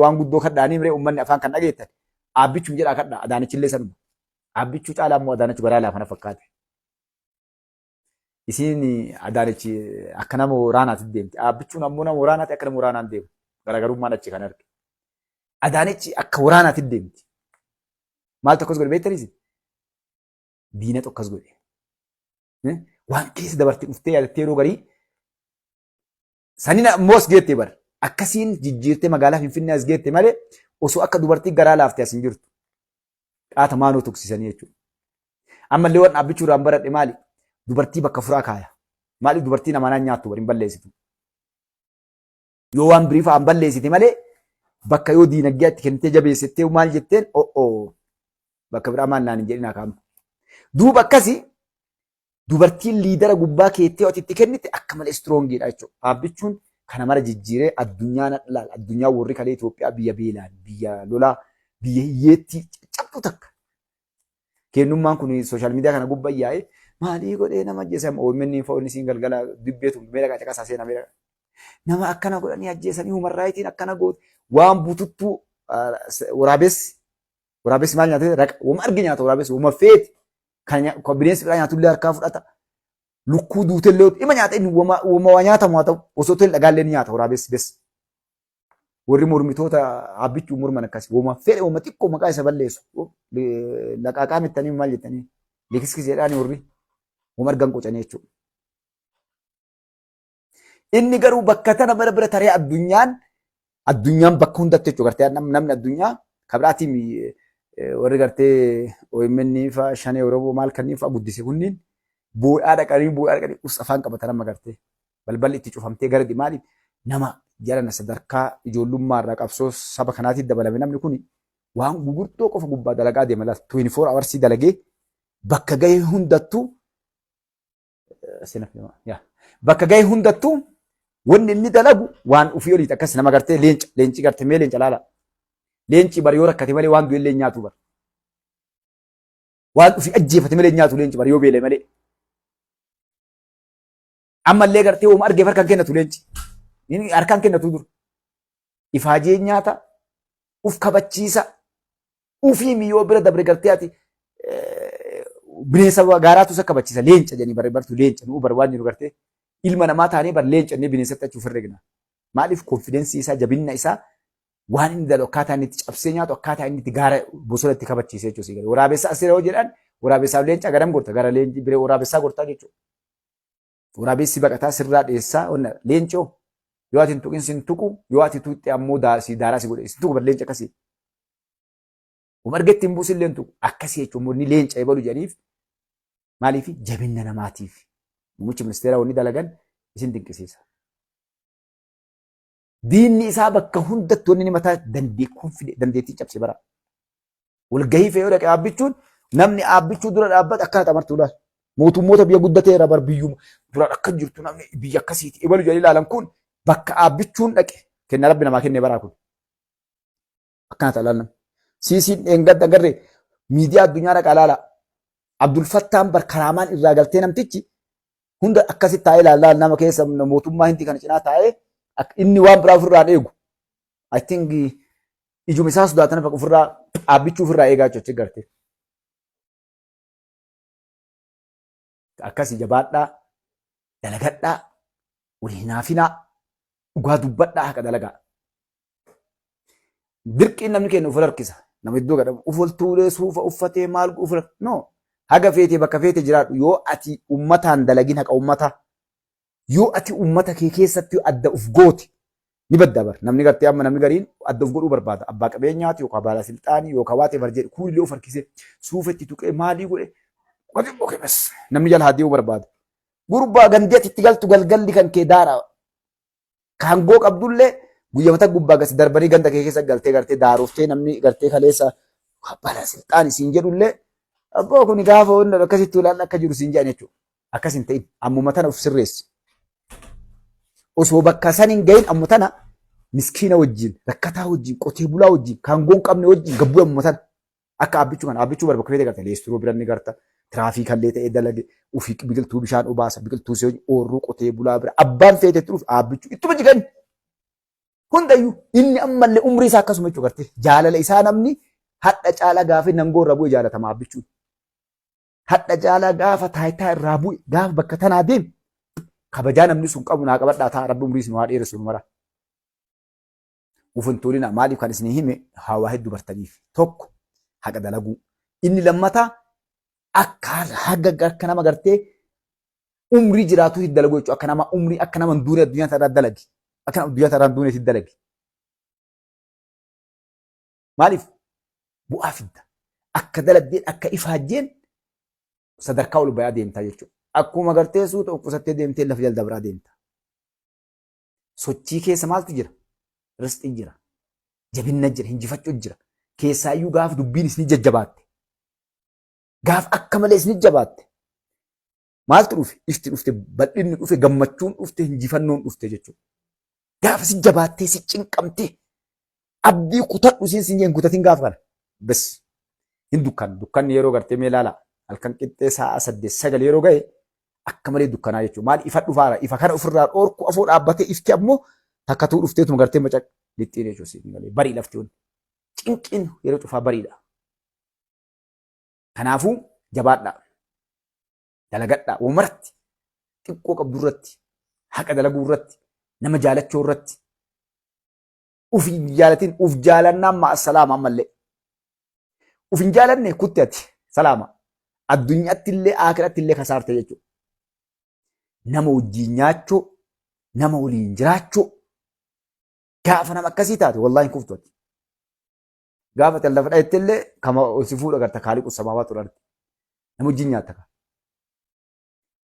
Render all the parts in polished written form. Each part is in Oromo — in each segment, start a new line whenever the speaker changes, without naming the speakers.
waan guddoo kadhaanii miree uummanni afaan kan dhageettan aabbichuu jedhaa kadhaa Adaanechillee sanuma aabbichuu caalaa immoo Adaanech garaa laafana fakkaate. Isiin Adaanechi akka nama waraanaatti deemti. Aabbichuun ammoo nama waraanaatti akka nama waraanaan deemu. Garaagarummaan achi kan arge. Adaanechi akka waraanaatti deemti. Maal tokkos godhe beektanis? Diina tokkos godhe. Waan keessa dabartee dhuftee yaadattee yeroo garii sanina ammoo as geettee bara. Akkasiin jijjiirtee magaalaa Finfinnee as geette malee osoo akka dubartii garaa laaftee as hin jirtu. Qaata maanoo tuksisanii jechuudha. Ammallee waan aabbichuudhaan baradhe maali? Dubartii bakka furaa kaaya. Maaliif dubartii namaan nyaattu waliin balleessitu? Yoo waan birii fa'aan balleessite malee bakka yoo diinagdee itti kennitee jabeessitee maal jetteen bakka biraa maal naan hin jedhin akaa'amu. Duuba akkasii dubartiin liidara gubbaa keettee itti kennite akka malee istiroonger jechuudha. Aabbichuun kana mara jijjiiree addunyaa warri kalee Itoophiyaa biyya beelaan, biyya lolaa, biyya hiyyeetti cabdu takka. Kennummaan kun sooshaal miidiyaa kana gubbaa yaa'ee maalii godhee nama ajjeesan OMN fa'oonni siin galgala dubbeetu meeqa caqasaa seena meeqa nama akkana godhanii ajjeesanii human raayitiin akkana goote waan bututtuu waraabessi maal nyaatee raqa wama argi nyaata waraabessi wama feeti kan bineensi biraa nyaatullee harkaa fudhata lukkuu duutellee ima nyaata inni wama waa nyaatamu haa ta'u osoo ta'e dhagaallee ni nyaata waraabessi bes warri mormitoota aabbichuu morman akkasii wama fedhe wama xiqqoo maqaa isa balleessu laqaaqaa mittanii maal jettanii likiskiseedhaan warri wama argan qocanii jechuudha. Inni garuu bakka tana bara bira taree addunyaan bakka hundatti jechuudha gartee namni addunyaa kabiraatiin warri gartee OMN fa'aa shanee Oromoo maal kanneen fa'aa guddise kunniin boo'aa dhaqanii afaan qabatan amma gartee balballi itti cufamtee gara maaliif nama jalana sadarkaa ijoollummaa irraa qabsoo saba kanaatiif dabalame namni kun waan gurguddoo qofa gubbaa dalagaa deema laata 24 hours dalagee bakka gahee hundattuu wanni inni dalagu waan ufii oliiti akkas nama gartee leenci gartee mee leenca laala. Leenci bari yoo rakkate malee waan du'ellee nyaatu bara. Waan ufii ajjeefate malee nyaatu leenci bari yoo beelee malee. Ammallee gartee wooma argeef harkaan kennatu leenci. Inni harkaan kennatu dura. Ifaajee nyaata, uf kabachiisa, ufii miyyoo bira dabre gartee ati bineensa gaaraatu isa kabachiisa leenca jedhanii barbaadu leenca nuu barbaadu jiru gartee. Ilma namaa taanee bar leenca inni bineensatti achuuf herregna. Maaliif konfidensii isaa jabinna isaa waan inni dalu akkaataa inni itti cabsee nyaatu akkaataa inni itti gaara bosona itti kabachiisee jechuudha. Waraabessaa asirra yoo jedhan waraabessaaf leenca gadam gorta gara leenci biree waraabessaa gortaa jechuudha. Waraabessi baqataa sirraa dheessaa leencoo yoo ati hin tuqin sin tuqu yoo ati tuutte ammoo daaraa si godhe sin tuqu bar leenca akkasii. Uma argetti hin buusin leen tuqu akkasii jechuun inni leenca eebalu jedhaniif maaliif jabinna namaatiif. Muummichi ministeeraa wanni dalagan isin dinqisiisa. Diinni isaa bakka hundatti wanni mataa dandeettii cabse bara. Walgahii fe'ee dhaqee aabbichuun namni aabbichuu dura dhaabbata akkana xamartuudhaan mootummoota biyya guddateera bar biyyuma dura akka jirtu namni biyya akkasiiti ibalu jedhanii ilaalan kun bakka aabbichuun dhaqe kenna rabbi namaa kennee baraa kun. Akkana ta'an siisiin dheengadda agarree miidiyaa addunyaa dhaqaa ilaala. Abdul Fattaan bar karaamaan irraa galtee namtichi hunda akkasitti taa'ee ilaalaa nama keessa mootummaa hindi kana cinaa taa'ee inni waan biraa ofirraa eegu. I think ijuma isaa sodaatan bakka ofirraa aabbichuu ofirraa eegaa jechuudha gartee. Akkasii jabaadhaa, dalagadhaa, waliin haafinaa, dhugaa dubbadhaa haqa dalagaa. Dirqiin namni kennu ofirra harkisa. Nama iddoo gadhamu ufaltuulee suufa uffatee maal ofirra no. Haga feetee bakka feetee jiraadhu yoo ati ummataan dalagin haqa ummataa yoo ati ummata kee keessatti adda uf goote ni badda bar namni gartee amma namni gariin adda uf godhuu barbaada abbaa qabeenyaati yookaan baala silxaanii yookaan waatee barjee kuullee of harkisee suufetti tuqee maalii godhe wati boke bas namni jala haadii barbaada gurbaa gandeetti itti galtu galgalli kan kee daara kaangoo qabdullee guyyaa mata gubbaa gasi darbanii ganda kee keessa galtee gartee daaruftee namni gartee kaleessa baala silxaanii siin jedhullee abboo kun gaafa hunda akkasitti ulaalle akka jiru siin jedhan jechuudha. Akkas hin ta'in ammuma tana of sirreessi. Osoo bakka san hin gahin ammoo tana miskiina wajjin, rakkataa wajjin, qotee bulaa wajjin, kaangoo qabne wajjin gabbuu ammuma tana. Akka aabbichuu kana aabbichuu bakka feete garta leesturoo biran ni garta tiraafiikallee ta'ee dalage ofii biqiltuu bishaan obaasa biqiltuu see oorruu qotee bulaa bira abbaan feete turuuf aabbichuu ittuma jigan. hundayyuu inni ammallee umrii isaa akkasuma jechuudha gartee jaalala isaa namni hadha caalaa gaafa nangoo irraa bu'e jaalatamaaf jechuudha. Hadha caalaa gaafa taayitaa irraa bu'e gaafa bakka tanaa deemu kabajaa namni sun qabu naa qabadhaa ta'a rabbi umrii isin waa dheeressu mara. Ufin tuulina maaliif kan isin hime hawaa hedduu bartaniif tokko haqa dalaguu inni lammataa akka nama gartee umrii jiraatu hin dalagu jechuudha. Akka nama umrii akka nama duunee addunyaa irraa dalagi. Akka nama addunyaa irraa duunee dalagi. Maaliif bu'aa fidda. Akka dalagdeen akka ifaajjeen sadarkaa ol bayaa deemtaa jechuudha. Akkuma gartee suuta uffattee deemtee lafa jalda biraa deemta. Sochii keessa maaltu jira? Risqiin jira. Jabinna jira. Hinjifachuu jira. Keessaayyuu gaaf dubbiin isin jajjabaatte. Gaaf akka malee isin jabaatte. Maaltu dhufe? Ifti dhufte, bal'inni dhufe, gammachuun dhufte, hinjifannoon dhufte jechuudha. Gaafa si jabaattee, si cinqamtee, abdii kutadhu siin jeen kutatiin gaafa kana. Bes hin dukkan. Dukkanni yeroo gartee mee ilaala. Halkan qixxee sa'a 8-9 yeroo ga'e akka malee dukkanaa jechuudha. Maali ifa dhufaara. Ifa kana ofirraa dhoorku afoo dhaabbatee ifti ammoo takkatuu dhufteetuma gartee macaq lixxiin jechuudha. Barii lafti hundi. Cinqiin yeroo cufaa bariidha. Kanaafuu jabaadhaa. Dalagadhaa. Uumaratti xiqqoo qabdu irratti, haqa dalaguu irratti, nama jaalachuu irratti, uf hin jaalatin, uf jaalannaan ma'a salaama ammallee. Uf hin jaalanne kutte ati salaama. Addunyaatti illee aakiratti illee kasaarte jechuudha. Nama wajjin nyaachuu, nama waliin jiraachuu, gaafa nama akkasii taate wallaahi kuftu ati. Gaafa tan lafa dhayetti illee kama si fuudha garta kaaliqu samaawaa turan. Nama wajjin nyaatta ka.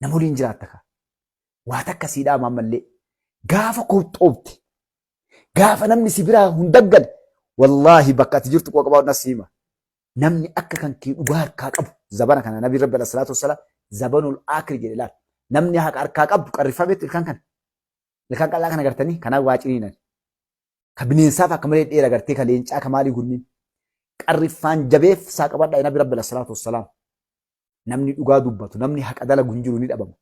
Nama waliin jiraatta ka. Waa takka siidhaa ammallee. Gaafa qophoofte. Gaafa namni si biraa hundaggale. Wallaahi bakka ati jirtu qoqa baa'u nasiima. Namni akka kan kee dhugaa harkaa qabu. Zabana kana nabi rabbi alayhi salaatu wassalaam zabanul aakiri jedhe laal. Namni haqa harkaa qabu qarrifameetti ilkaan kana. Ilkaan qal'aa kana gartanii kanaaf waa ciniinan. Ka bineensaaf akka malee dheera gartee ka leencaa ka maalii gunniin. Qarrifaan jabeef saa qabadhaa nabi rabbi alayhi salaatu wassalaam. Namni dhugaa dubbatu, namni haqa dalagu hin jiru ni dhabama.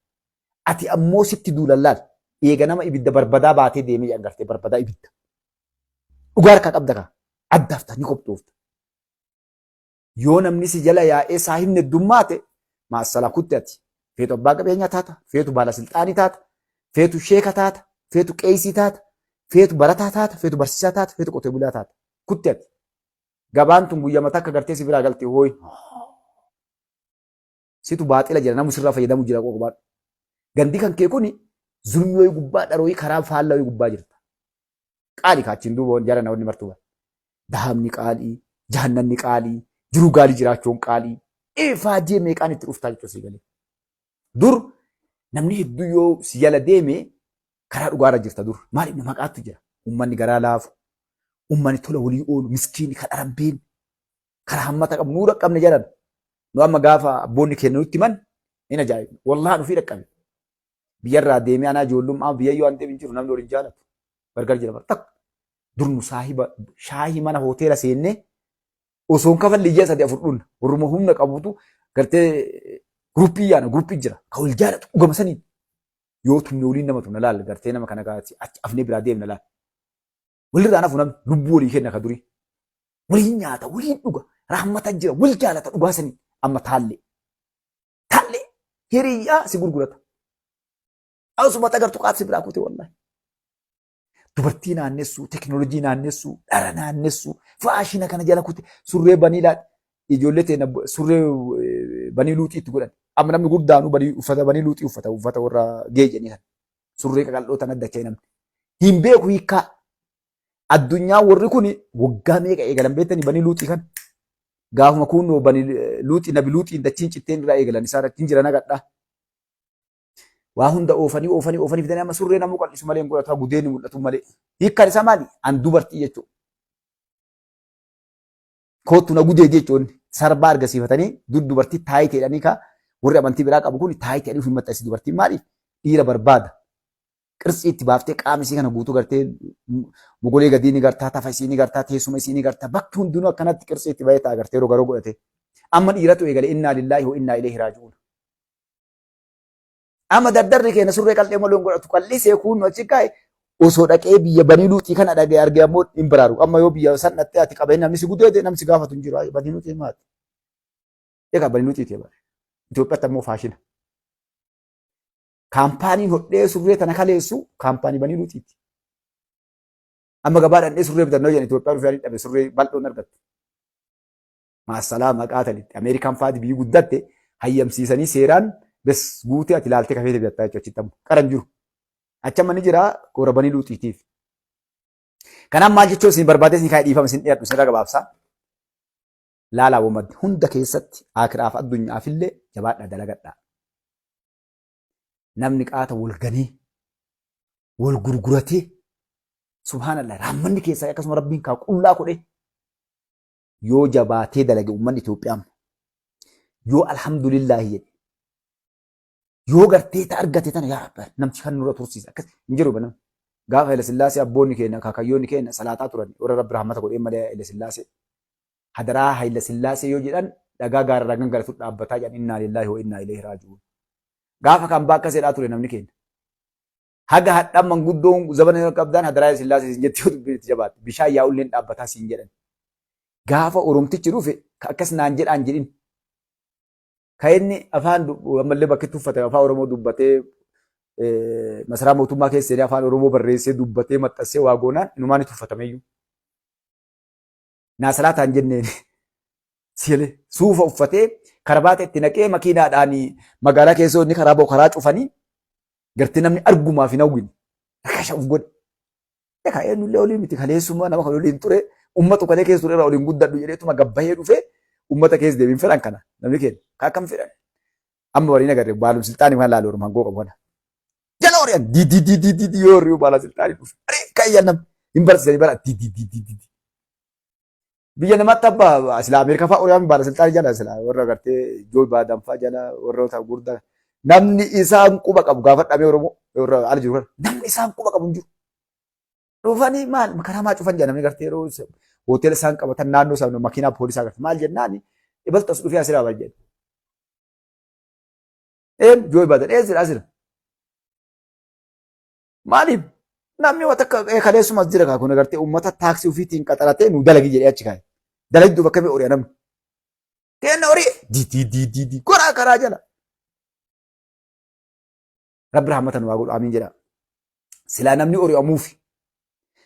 Ati ammoo sitti duulallaal. Eega nama ibidda barbadaa baatee deemee agartee barbadaa ibidda. Dhugaa harkaa qabda kaa. Addaafta ni qophoofta. Yoo namni si jala yaa'ee saa hin heddummaate maasala kutte ati. Feetu abbaa qabeenyaa taata, feetu baala silxaanii taata, feetu sheeka taata, feetu qeesii taata, feetu barataa taata, feetu barsiisaa taata, feetu qotee bulaa taata. Kutte ati. Gabaan tun guyyaa mataa akka gartee si biraa galtee hooyi. Situ baaxila jira namu sirraa fayyadamu jira qoqobaadhu. Gandi kan kee kuni zulmii wayii gubbaa dharooyii karaa faallaa wayii gubbaa jirta. Qaalii kaachiin duuba jara namoonni martuu. Dahamni qaalii, jahannanni qaalii, jiruu gaalii jiraachuun qaalii. Faajjii meeqaan itti dhuftaa jechuudha si galee. Dur namni hedduu yoo si jala deeme karaa dhugaarra jirta dur. Maaliif nama maqaattu jira? Uummanni garaa laafu, uummanni tola walii oolu, miskiinni kan arambeen, karaa hammata qabu nuura qabne jedhan. Nu amma gaafa abboonni keenya nutti himan hin ajaa'ibu. Wallaahi dhufii dhaqqabe. Biyyarraa deemee anaa ijoollummaa biyya yoo hin jiru namni waliin jaalatu. Gargar jira bara takka. Dur nu shaahii mana hoteela seennee osoo hin kafalli ijaa 3-4 dhunna. Warruma humna qabutu gartee guruppii yaana guruppii jira. Ka wal jaalatu dhugama saniin. Yoo tumne waliin nama tumna laal gartee nama kana gaati achi afnee biraa deemna laal. Walirraa nafu namni lubbuu walii kenna ka durii. Waliin nyaata waliin dhuga. Rahmata jira wal jaalata dhugaa sanii. Amma taallee hiriyyaa si gurgurata. Asuma agartu qaabsi biraa kute wallahi. Dubartii naannessuu, teknoolojii naannessuu, dhara naannessuu, faashina kana jala kute surree banii laadhi. Ijoollee teenya surree banii luuxii itti godhan. Amma namni guddaanu uffata banii luuxii uffata warra geejjanii sana. Surree qaqal'oota addachaa namni. Hin beeku hiikaa. Addunyaa warri kun waggaa meeqa eegalan beektanii banii luuxii kana. Gaafuma kunnoo bani luuxii nabi luuxiin dachiin citteen irraa eegalan isaan ittiin jiran agadhaa. Waa hunda oofanii fidanii amma surree namuu qal'isu malee hin godhatu gudeen mul'atu malee. Hiikkaan isaa maali? An dubartii jechuudha. Kootu na gudee jechuun sarbaa argisiifatanii dubartii taayiteedhanii kaa warri amantii biraa qabu kun taayiteedhanii ofii maxxansi dubartiin maaliif? Dhiira barbaada. Qirsi itti baaftee qaama isii kana guutuu gartee mogolee gadii ni gartaa, tafa isii ni gartaa, teessuma isii ni gartaa. Bakki hundinuu akkanatti qirsi itti baay'ee ta'a gartee yeroo godhate. Amma dhiiratu eegale innaa lillaahi wa innaa ilayhi raaji'uun. Amma dardarri keenya surree qal'ee malee godhatu qal'isee kun achi kaa'e osoo dhaqee biyya banii luuxii kana dhagee argee ammoo hin baraaru. Amma yoo biyya san dhattee ati qabeenya namni si guddee namni si gaafatu hin jiru. Banii luuxii maati? Egaa banii luuxiiti bara. Itoophiyaatti ammoo faashina. Kaampaaniin hodhee surree tana kaleessu kaampaanii banii luuxiiti. Amma gabaa dhandhee surree bitannoo jedhan Itoophiyaa dhufee dhabe surree bal'oon argatte. Maasalaa maqaa talitti Ameerikaan faati biyyi guddatte hayyamsiisanii seeraan bes guutee ati ilaaltee kafeete bitattaa jechuudha achitti ammoo qaran jiru. Achi amma ni jira koora banii luuxiitiif. Kanaaf maal jechuun isin barbaadee isin kaa'ee dhiifama isin dhiyaatu isin gabaabsaa. Laalaa uumadde hunda keessatti akiraaf addunyaafillee jabaadhaa dalagadhaa. Namni qaata wal ganii wal gurguratee subhaanallah raammanni keessaa akkasuma rabbiin kaa qullaa godhe yoo jabaatee dalage uummanni Itoophiyaa yoo alhamdulillah jedhe yoo gartee ta argate tana yaa rabbi namchi kan nurra tursiisa akkas hin jiru banam gaafa Haile Sillaasee abboonni keenya kaakayyoonni keenya salaataa turan warra rabbi rahmata godhee malee Haile Sillaasee hadaraa Haile Sillaasee yoo jedhan dhagaa gaarraa gangalatu dhaabbataa jedhan innaa lillahi wa innaa ilaihi raaji'uun gaafa kan bakka seedhaa ture namni keenya haga hadhaan manguddoon zabana qabdaan hadaraa Haile Sillaasee sin jettee dubbiitti jabaate bishaan yaa'ulleen dhaabbataa siin jedhan gaafa oromtichi dhufe akkas naan jedhaan jedhin kainni afaan ammallee bakki tuffate afaan oromoo dubbatee masaraa mootummaa keessatti afaan oromoo barreessee dubbatee maxxansee waa goonaan inumaan tuffatameyyuu. Naa salaataan jenneen siile suufa uffatee karabaata itti naqee makiinaadhaan magaalaa keessoo inni karaa ba'u karaa cufanii gartee namni argumaaf hin hawwine rakasha uf godhe. Egaa eenyullee olii miti kaleessummaa nama kan oliin ture uummata kalee keessa ture irraa oliin guddadhu jedheetuma gabbahee dhufee uummata keessa deebiin fedhan kana namni keenya kaakam fedhan. Amma waliin agarre baalum siltaanii kan laalu ormaan goo qabu kana. Jala horiyaan di yoo horiyu baala siltaanii dhufe. Aree kaayyaa nam hin barsiisanii bara di. Biyya namatti abbaa sila Ameerikaa fa'aa horiyaan baala siltaanii jala sila warra agartee Joo Baadan fa'aa jala warra ta'u gurdaa. Namni isaan quba qabu gaafa dhamee Oromoo warra ala jiru kana namni isaan quba qabu hin jiru. Dhufanii maal karaa maa cufan jedhamanii gartee yeroo hoteela isaan qabatan naannoo isaan makiinaa poolisaa gartee maal jennaan ibalta as dhufee asirraa bal jedhe. Joo Baadan asira. Maaliif namni waan akka kaleessumas jira kaa kun agartee uummata taaksii ofiitiin qaxaratee nu dalagi jedhee achi kaa'e. Dalagduu bakka mi'a horii namni. Kenna horii di goraa karaa jala. Rabbi rahmatan waa godhu amiin jedha. Silaa namni horii amuufi.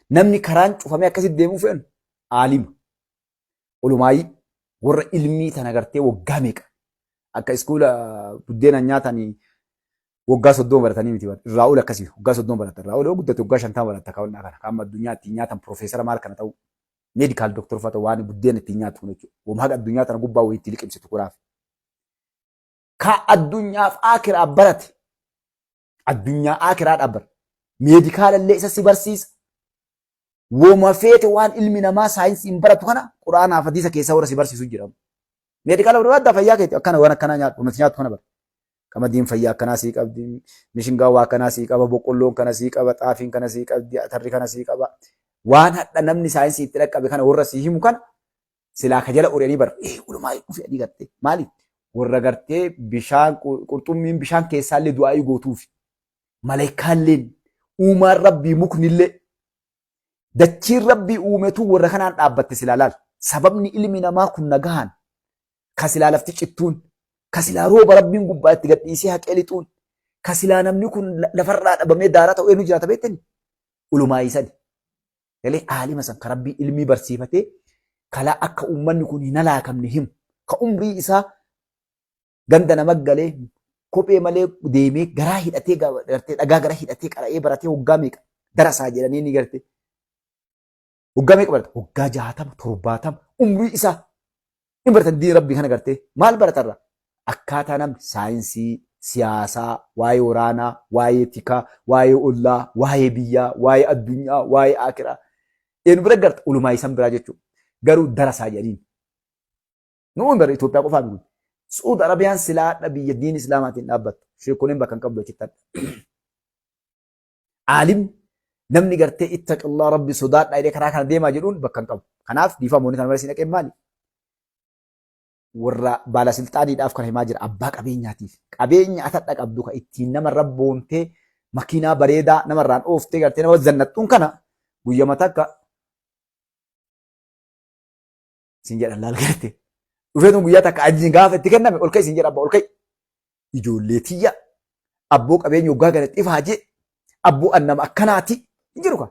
Namni karaan cufamee akkasitti deemuu fe'an aalima. Olumaayii warra ilmii tana agartee waggaa meeqa akka iskuula buddeena nyaatanii waggaa 30 baratanii miti irraa ol akkasii waggaa 30 barata irraa ol guddate waggaa 50 barata kaawwanna kana kan addunyaatti nyaatan profeesara maal kana ta'u meedikaal doktor fata waan buddeena itti nyaatu kun jechuudha. Wama haga addunyaa tana gubbaa wayii itti liqimsitu kuraaf. Ka addunyaaf akiraa barate addunyaa akiraa dhaabbata meedikaala illee isa si barsiisa. Wama feete waan ilmi namaa saayinsiin baratu kana quraanaa fi hadiisa keessaa warra si barsiisu jira. Meedikaala barbaaddaa fayyaa keetti akkana waan akkanaa nyaatu wamatti nyaatu kana bara. Qamadiin fayyaa akkanaa sii qabdi, mishingaa waa akkanaa sii qaba, boqqolloon kana sii qaba, xaafiin kana sii qabdi, atarri kana sii qaba. Waan hadha namni saayinsii itti dhaqqabe kana warra sii himu kana silaa ka jala uranii bara. Walumaa dhufe adii gartee maaliif? Warra gartee bishaan qurxummiin bishaan keessaallee du'aa gootuufi. Malaayikaalleen uumaan rabbii muknillee dachiin rabbii uumetu warra kanaan dhaabbatte silaa laal. Sababni ilmi namaa kun nagahan ka silaa lafti cittuun ka silaa rooba rabbiin gubbaa itti gadhiisee haqee lixuun ka silaa namni kun lafarraa dhabamee daaraa ta'uu eenyu jiraata beektani? Ulumaa isani. Galee aalima san ka rabbii ilmii barsiifatee kalaa akka uummanni kun hin halaakamne himu ka umrii isaa ganda nama galee kophee malee deemee garaa hidhatee gartee dhagaa gara hidhatee qara'ee baratee waggaa meeqa darasaa jedhanii ni gartee. Waggaa meeqa barata? Waggaa 60 70 umrii isaa hin baratan diin rabbii kana gartee maal baratarra? Akkaataa namni saayinsii, siyaasaa, waa'ee waraanaa, waa'ee tikaa, waa'ee ollaa, waa'ee biyyaa, waa'ee addunyaa, waa'ee akiraa. Eenyu bira garta ulumaa isan biraa jechuudha. Garuu darasaa jedhaniin. Nuun bara Itoophiyaa qofaa miti. Suud Arabiyaan silaa biyya diin Islaamaatiin dhaabbattu. Sheekoliin bakka hin qabdu achitti. Aalim namni gartee ittaqillaa rabbi sodaadhaa jedhee karaa kana deemaa jedhuun bakka hin qabu. Kanaaf diifamoonni kana malee naqeen maali? Warra baalasilxaaniidhaaf kan himaa jira abbaa qabeenyaatiif. Qabeenya atadha qabdu kan ittiin nama rabboontee makiinaa bareedaa namarraan ooftee gartee nama zannattuun kana guyyama takka isin jedhan laal garte dhufeetu guyyaa takka ajiin gaafa itti kenname ol ka'i isin jedha abba ol ka'i ijoollee tiyya abboo qabeenya waggaa galatti ifaajee abboo annama akkanaati hin jiru ka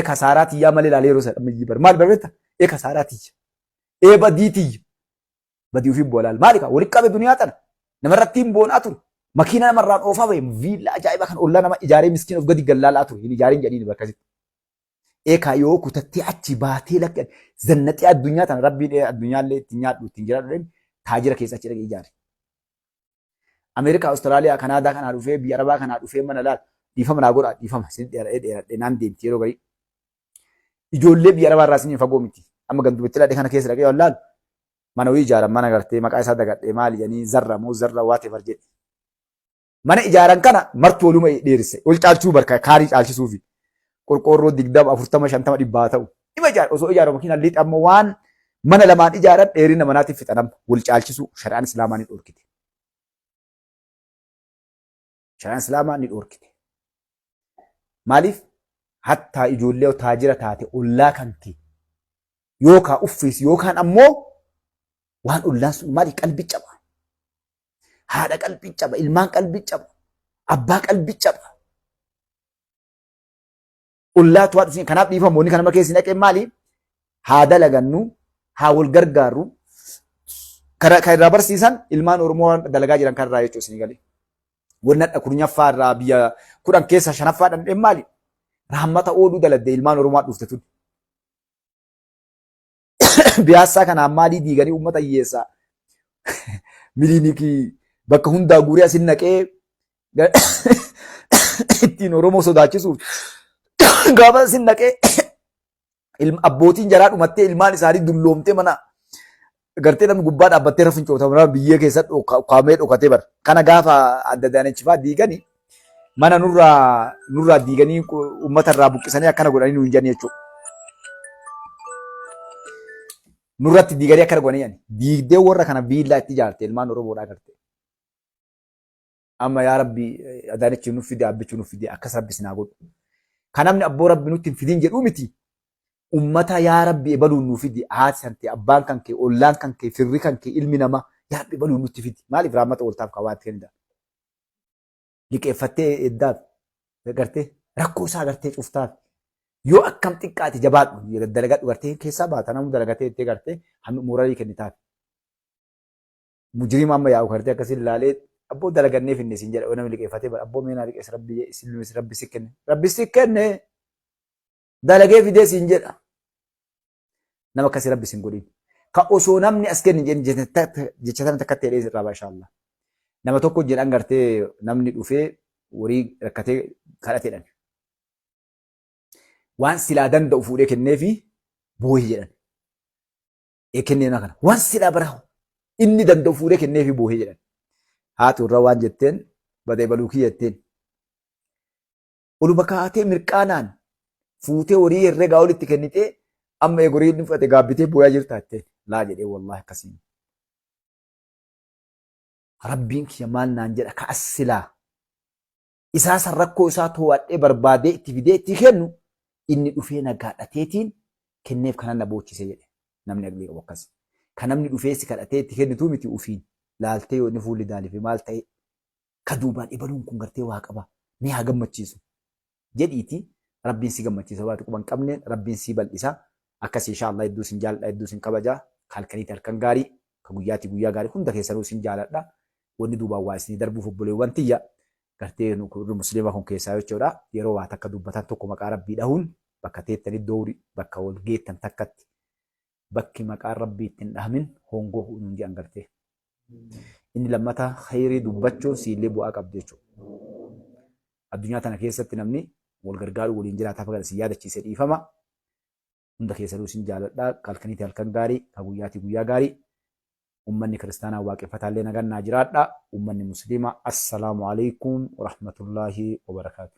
kasaaraa tiyyaa malee ilaalee yeroo isa dhammayyi bar maal barbeetta kasaaraa tiyya badii tiyya badii ofii boolaal maali ka walitti qabe duniyaa tana namarratti hin boonaa ture makiina namarraan oofaa bahe viillaa ajaa'iba kan ollaa nama ijaaree miskiin of gadi gallaalaa ture hin ijaariin jedhiin bakkasitti yoo kutattee achi baatee lakka zannaxee addunyaa tana rabbiin addunyaallee ittiin nyaadhu ittiin jiraadhu taajira keessa achi dhaqee ijaare. Ameerikaa, Awustiraaliyaa, Kanaadaa kanaa dhufee biyya Arabaa kanaa dhufee mana laal dhiifama naa godhaa dhiifama sin dheeradhee naan deemti yeroo garii. Ijoollee biyya Arabaa irraa sin fagoo miti. Amma ganduutti ladhe kana keessa dhaqee wallaan mana wayii ijaaran mana gartee maqaa isaa dagadhee maali jedhanii zarra moo zarra waatee farjedhe. Mana ijaaran kana martuu oluma dheerisse ol caalchuu barka kaarii caalchisuufi qorqoorroo 20 40 50 dhibbaa ta'u. Ima ijaar osoo ijaaru makiina liixa amma waan mana lamaan ijaaran dheerina manaatiif fixanam wal caalchisuu shari'aan islaamaa ni dhorkite. Shari'aan islaamaa ni dhorkite. Maaliif hattaa ijoollee taajira taate ollaa kan kee yookaan uffisi yookaan ammoo waan ollaan sun maali qalbii caba. Haadha qalbii caba, ilmaan qalbii caba, abbaa qalbii caba. Ollaatu waa dhufin kanaaf dhiifamoonni kana nama keessi naqee maali? Haa dalagannu, haa wal gargaarru. Kan irraa barsiisan ilmaan Oromoo dalagaa jiran kan irraa jechuudha isin galee. Wanna kurnyaffaa irraa biyya 10 keessa 5ffaa dhandhee maali? Rahmata ooluu daladde ilmaan Oromoo dhufte tun. Biyyaassaa kanaan maalii diiganii uummata hiyyeessaa. Miliinikii bakka hundaa guuree asin naqee ittiin Oromoo sodaachisuuf gaafa asin naqee abbootiin jaraa dhumattee ilmaan isaanii dulloomtee mana gartee namni gubbaa dhaabbattee rafincoota mana biyya keessa kaamee dhokatee bara. Kana gaafa adda daanachifaa diiganii mana nurraa diiganii uummata irraa buqqisanii akkana godhanii nuun jedhanii jechuudha. Nurratti diiganii akkana godhanii diigdee warra kana biillaa itti ijaarte ilmaan Oromoodhaa gartee. Amma yaa Rabbi adaanichi nuuf fide abbichi nuuf fide akkas Rabbi sinaa godhu. Kan namni abboo Rabbi nutti hin fidin jedhuu miti. Ummata yaa Rabbi ebaluun nuuf fide haati kan ta'e abbaan kan kee ollaan kan kee firri kan kee ilmi namaa yaa Rabbi ebaluun nutti fide. Maaliif rahmata ooltaaf qabaatti kennida? Liqeeffattee eddaaf gartee rakkoo isaa gartee cuftaaf. Yoo akkam xiqqaate jabaadhu dalagadhu gartee keessaa baata namu dalagatee itti gartee hammi murarii kennitaaf. Mujriima amma yaa'u gartee akkasiin ilaalee abboo dalagannee finne siin jedha namni liqeeffatee abboo meenaa liqeessa rabbi si kenne. Rabbi si kenne dalagee fidee siin jedha. Nama akkasii rabbi siin godhin. Ka osoo namni as kenni jecha sana takkatti jedhee irraa baashaa Allah. Nama tokko jedhan gartee namni dhufee warii rakkatee kadhateedhaan. Waan silaa danda'u fuudhee kennee fi boohii jedhan. Kennee kana waan silaa barahu inni danda'u fuudhee kennee fi boohii jedhan. Haati irraa waan jetteen badee baluukii jetteen. Olu kaatee mirqaanaan fuutee horii herreegaa olitti kennitee amma eegorii inni fudhate gaabbitee booyaa jirta jetteen. Laa jedhee wallaahi akkasiin. Rabbiin kiyya maal naan jedha ka assilaa. Isaa san rakkoo isaa to'adhee barbaadee itti fidee itti kennu inni dhufee nagaadhateetiin kenneef kanan na boochise jedhe namni aqlii qabu akkas. Kan namni dhufee si kadhatee itti kennituu miti ufiin laaltee yoo inni fuulli daalife maal ta'e ka duubaan ibaluun kun gartee waa qaba mee haa gammachiisu jedhiiti rabbiin si gammachiisa waati quban qabneen rabbiin si bal'isa akkas inshaallah hedduu sin jaaladha hedduu sin kabajaa halkaniiti halkan gaarii ka guyyaatti guyyaa gaarii hunda keessanuu sin jaaladha wanni duubaan waa isinii darbuuf obboleewwan tiyya gartee musliima kun keessaa jechuudha yeroo waa takka dubbatan tokko maqaa rabbii dhahuun bakka teettanii doorii bakka wal geettan takkatti bakki maqaa rabbii ittiin dhahamin hongoo hin jedhan gartee. Inni lammata khayrii dubbachuun siillee bu'aa qabdi jechuudha. Addunyaa tana keessatti namni wal gargaaru waliin jiraataa fakkata si yaadachiisee dhiifama. Hunda keessanuu sin jaaladha halkaniiti halkan gaarii ka guyyaatti guyyaa gaarii. Ummanni kiristaanaa waaqeffataallee nagannaa jiraadha. Ummanni musliimaa assalaamu alaikum wa rahmatullaahi wa barakaatu.